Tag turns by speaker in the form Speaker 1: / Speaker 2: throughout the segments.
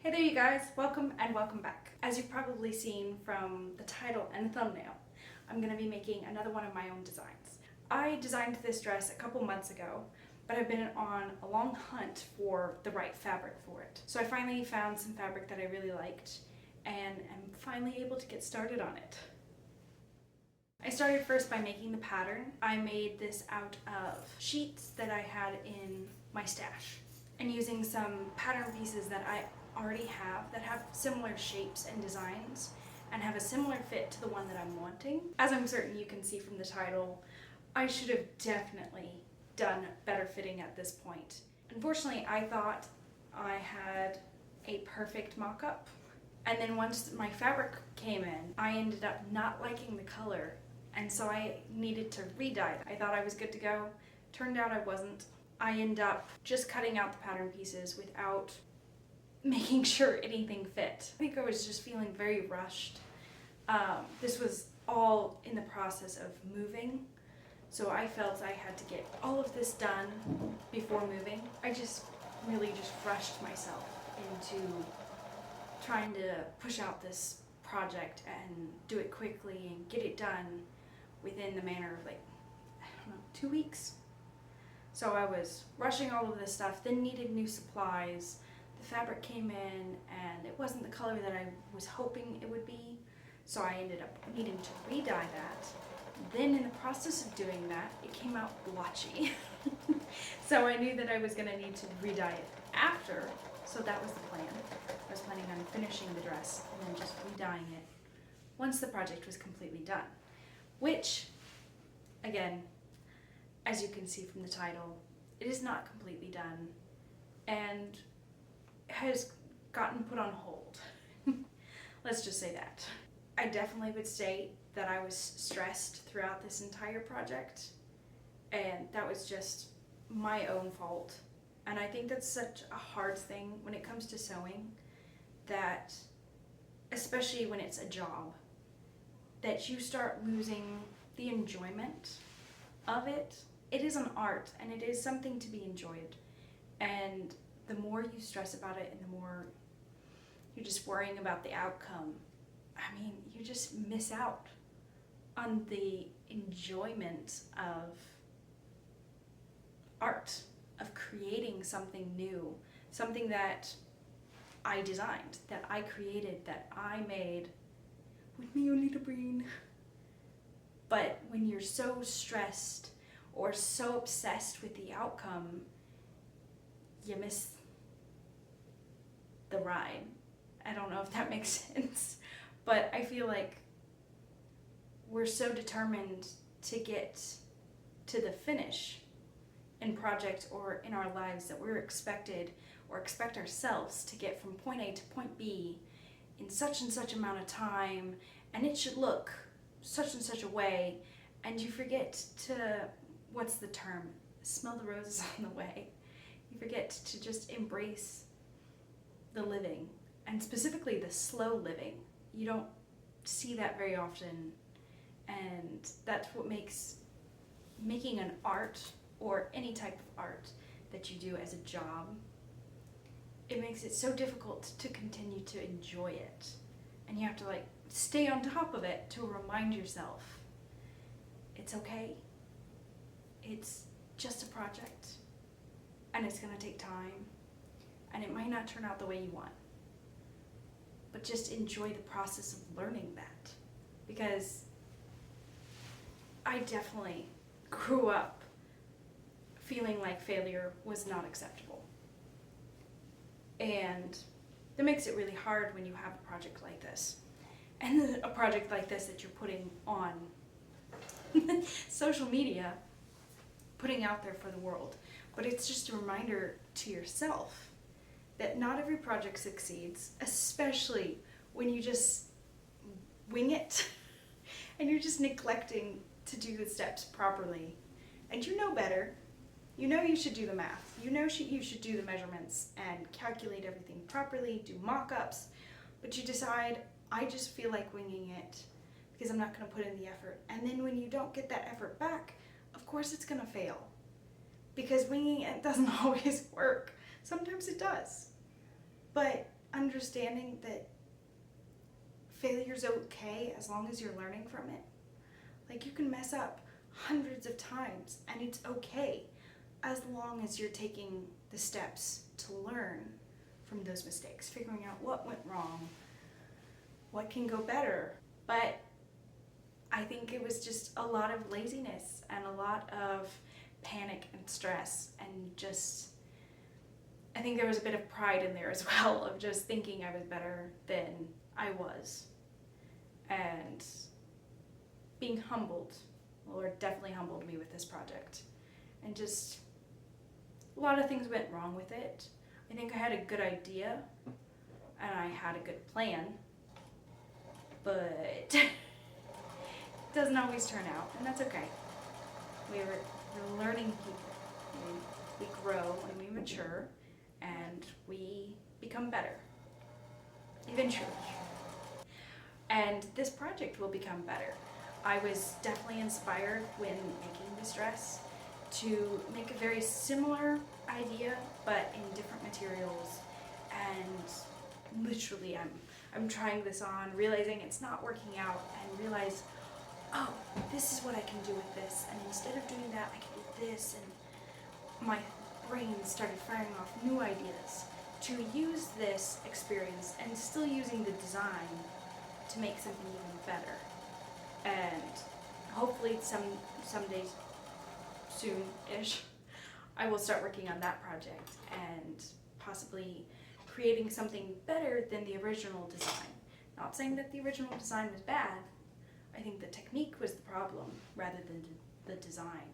Speaker 1: Hey there you guys, welcome and welcome back. As you've probably seen from the title and thumbnail, I'm going to be making another one of my own designs. I designed this dress a couple months ago, but I've been on a long hunt for the right fabric for it. So I finally found some fabric that I really liked and am finally able to get started on it. I started first by making the pattern. I made this out of sheets that I had in my stash and using some pattern pieces that I already have that have similar shapes and designs and have a similar fit to the one that I'm wanting. As I'm certain you can see from the title, I should have definitely done better fitting at this point. Unfortunately, I thought I had a perfect mock-up, and then once my fabric came in, I ended up not liking the color, and so I needed to re-dye. I thought I was good to go. Turned out I wasn't. I ended up just cutting out the pattern pieces without making sure anything fit. I think I was just feeling very rushed. This was all in the process of moving, so I felt I had to get all of this done before moving. I just really rushed myself into trying to push out this project and do it quickly and get it done within the manner of 2 weeks. So I was rushing all of this stuff, then needed new supplies. The fabric came in and it wasn't the color that I was hoping it would be, so I ended up needing to re-dye that. Then in the process of doing that, it came out blotchy. So I knew that I was going to need to re-dye it after, so that was the plan. I was planning on finishing the dress and then just re-dyeing it once the project was completely done. Which, again, as you can see from the title, it is not completely done and has gotten put on hold. Let's just say that. I definitely would state that I was stressed throughout this entire project, and that was just my own fault. And I think that's such a hard thing when it comes to sewing, that especially when it's a job, that you start losing the enjoyment of it. It is an art and it is something to be enjoyed, and the more you stress about it and the more you're just worrying about the outcome, I mean, you just miss out on the enjoyment of art, of creating something new, something that I designed, that I created, that I made with my own little brain. But when you're so stressed or so obsessed with the outcome, you miss the ride. I don't know if that makes sense, but I feel like we're so determined to get to the finish in project or in our lives that we're expected or expect ourselves to get from point A to point B in such and such amount of time, and it should look such and such a way, and you forget to, what's the term? Smell the roses on the way. You forget to just embrace the living, and specifically the slow living. You don't see that very often, and that's what makes making an art or any type of art that you do as a job, it makes it so difficult to continue to enjoy it, and you have to stay on top of it to remind yourself it's okay, it's just a project, and it's going to take time, and it might not turn out the way you want. But just enjoy the process of learning that. Because I definitely grew up feeling like failure was not acceptable. And that makes it really hard when you have a project like this. And a project like this that you're putting on social media, putting out there for the world. But it's just a reminder to yourself that not every project succeeds, especially when you just wing it and you're just neglecting to do the steps properly. And you know better. You know you should do the math. You know you should do the measurements and calculate everything properly, do mock-ups, but you decide, I just feel like winging it because I'm not going to put in the effort. And then when you don't get that effort back, of course it's going to fail. Because winging it doesn't always work. Sometimes it does. But understanding that failure's okay as long as you're learning from it. Like, you can mess up hundreds of times and it's okay as long as you're taking the steps to learn from those mistakes, figuring out what went wrong, what can go better. But I think it was just a lot of laziness and a lot of panic and stress, and just, I think there was a bit of pride in there as well, of just thinking I was better than I was. And being humbled, the Lord definitely humbled me with this project. And just a lot of things went wrong with it. I think I had a good idea and I had a good plan, but it doesn't always turn out, and that's okay. We're learning people. We grow and we mature and we become better, eventually. And this project will become better. I was definitely inspired when making this dress to make a very similar idea but in different materials, and literally I'm trying this on, realizing it's not working out, and realize, oh, this is what I can do with this, and instead of doing that I can do this, and my brain started firing off new ideas to use this experience and still using the design to make something even better. And hopefully someday soon-ish I will start working on that project and possibly creating something better than the original design. Not saying that the original design was bad. I think the technique was the problem rather than the design.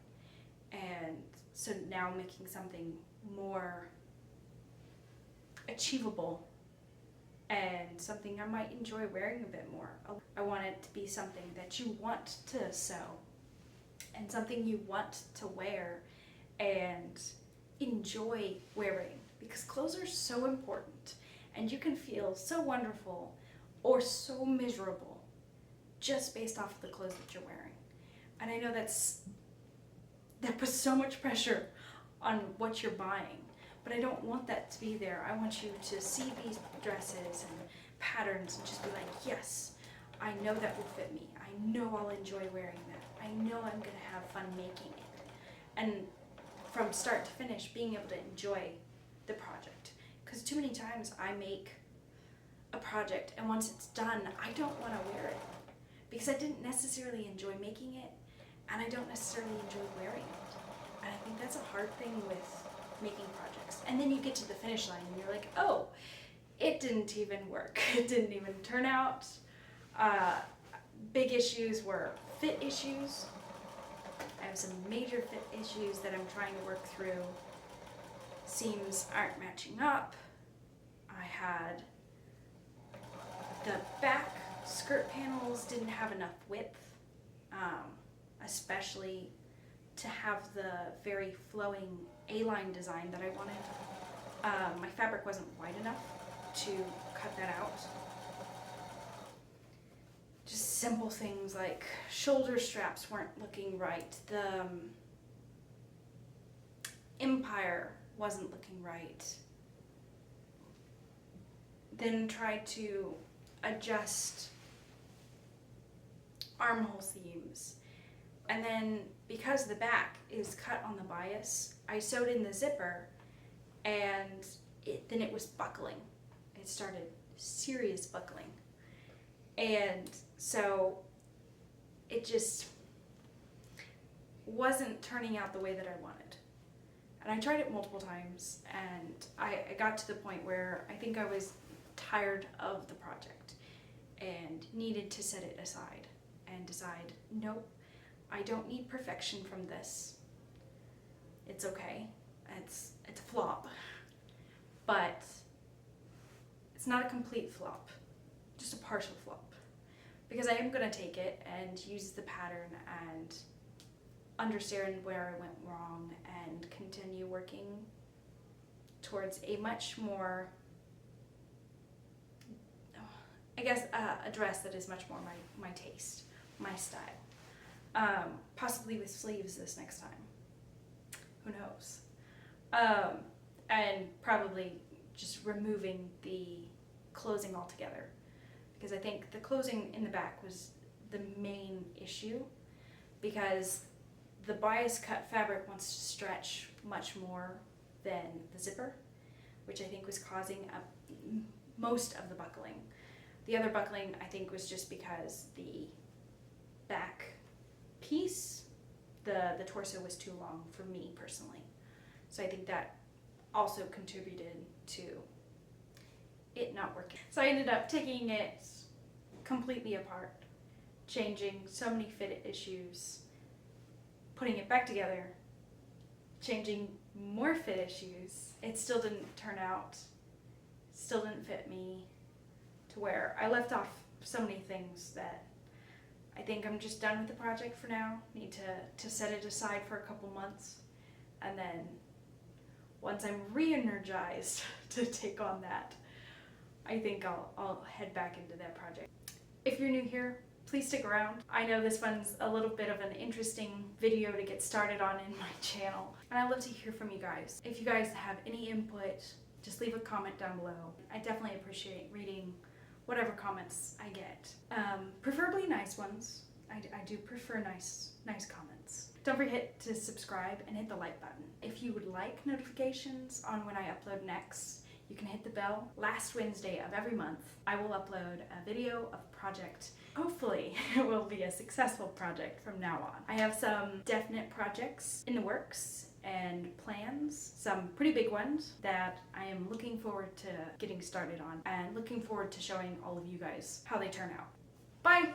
Speaker 1: And so now I'm making something more achievable and something I might enjoy wearing a bit more. I want it to be something that you want to sew and something you want to wear and enjoy wearing, because clothes are so important and you can feel so wonderful or so miserable just based off of the clothes that you're wearing. And I know that puts so much pressure on what you're buying, but I don't want that to be there. I want you to see these dresses and patterns and just be like, yes, I know that will fit me. I know I'll enjoy wearing that. I know I'm gonna have fun making it. And from start to finish, being able to enjoy the project. Because too many times I make a project and once it's done, I don't want to wear it because I didn't necessarily enjoy making it and I don't necessarily enjoy wearing it. And I think that's a hard thing with making projects. And then you get to the finish line and you're like, oh, it didn't even work. It didn't even turn out. Big issues were fit issues. I have some major fit issues that I'm trying to work through. Seams aren't matching up. I had the back skirt panels didn't have enough width, especially to have the very flowing A-line design that I wanted. My fabric wasn't wide enough to cut that out. Just simple things like shoulder straps weren't looking right. The empire wasn't looking right. Then tried to adjust armhole seams. And then because the back is cut on the bias, I sewed in the zipper and then it was buckling. It started serious buckling. And so it just wasn't turning out the way that I wanted. And I tried it multiple times and I got to the point where I think I was tired of the project and needed to set it aside and decide, nope, I don't need perfection from this. It's okay. It's a flop. But it's not a complete flop, just a partial flop. Because I am going to take it and use the pattern and understand where I went wrong and continue working towards a much more, I guess, a dress that is much more my taste, my style. Possibly with sleeves this next time. Who knows? And probably just removing the closing altogether, because I think the closing in the back was the main issue, because the bias cut fabric wants to stretch much more than the zipper, which I think was causing most of the buckling. The other buckling I think was just because the back piece, the torso was too long for me personally. So I think that also contributed to it not working. So I ended up taking it completely apart, changing so many fit issues, putting it back together, changing more fit issues. It still didn't turn out, still didn't fit me, to where I left off so many things that I think I'm just done with the project for now. Need to set it aside for a couple months, and then once I'm re-energized to take on that, I think I'll head back into that project. If you're new here, please stick around. I know this one's a little bit of an interesting video to get started on in my channel, and I'd love to hear from you guys. If you guys have any input, just leave a comment down below. I definitely appreciate reading whatever comments I get. Preferably nice ones. I do prefer nice comments. Don't forget to subscribe and hit the like button. If you would like notifications on when I upload next, you can hit the bell. Last Wednesday of every month, I will upload a video of a project. Hopefully, it will be a successful project from now on. I have some definite projects in the works and plans, some pretty big ones that I am looking forward to getting started on, and looking forward to showing all of you guys how they turn out. Bye!